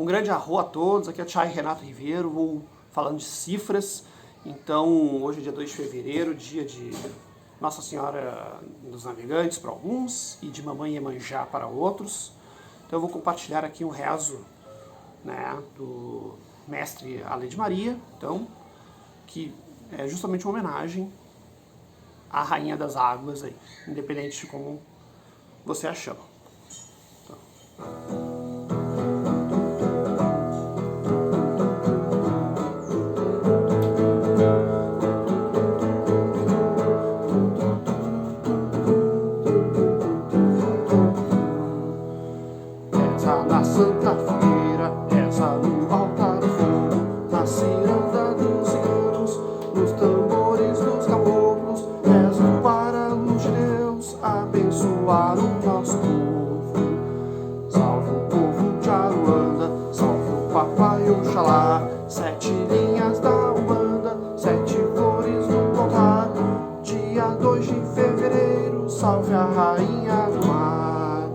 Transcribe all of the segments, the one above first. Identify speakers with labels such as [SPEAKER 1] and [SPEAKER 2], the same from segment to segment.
[SPEAKER 1] Um grande arro a todos, aqui é o Chay Renato Ribeiro, vou falando de cifras. Então, hoje é dia 2 de fevereiro, dia de Nossa Senhora dos Navegantes para alguns e de Mamãe Iemanjá para outros. Então eu vou compartilhar aqui um rezo, né, do mestre Ale de Maria, então, que é justamente uma homenagem à Rainha das Águas, aí, independente de como você a chama. Então. Reza na Santa Fogueira, reza no altar do fogo, na ciranda dos ciganos, nos tambores dos caboclos, rezo para a luz de Deus abençoar o nosso povo. Salve o povo de Aruanda, salve o Papai Oxalá, 7 linhas da Umbanda, 7 cores no altar. Dia 2 de fevereiro, salve a Rainha do Mar.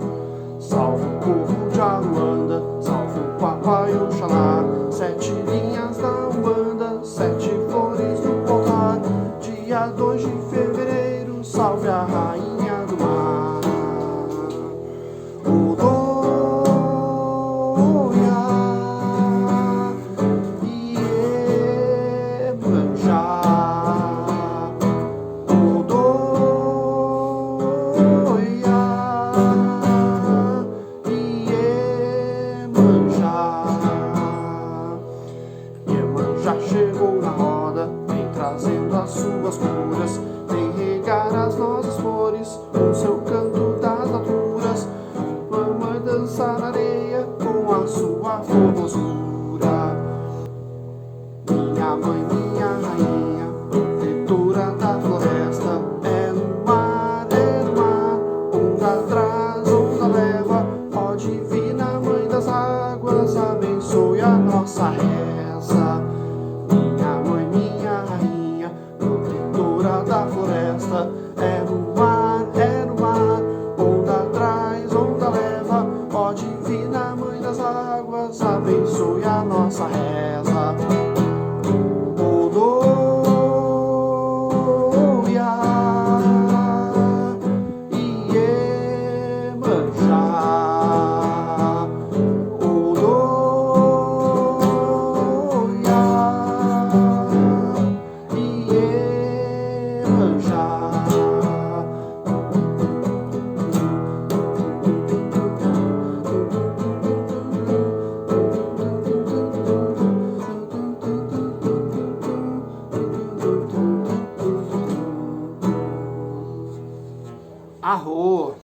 [SPEAKER 1] Salve o povo de Aruanda, salve o Papai Oxalá, 7 linhas da Umbanda, 7 flores no altar. Dia 2 de fevereiro, salve a Rainha do Mar. Já chegou na roda, vem trazendo as suas curas, vem regar as nossas flores com seu canto das alturas. Mamãe dança na areia com a sua formosura. Minha mãe, minha rainha, protetora da floresta, é no mar, onda traz, onda leva. Ó divina mãe das águas, abençoe a nossa reza. Minha mãe, minha rainha, protetora da floresta, é no mar, onda traz, onda leva. Ó divina mãe das águas, abençoe a nossa reza. Arro!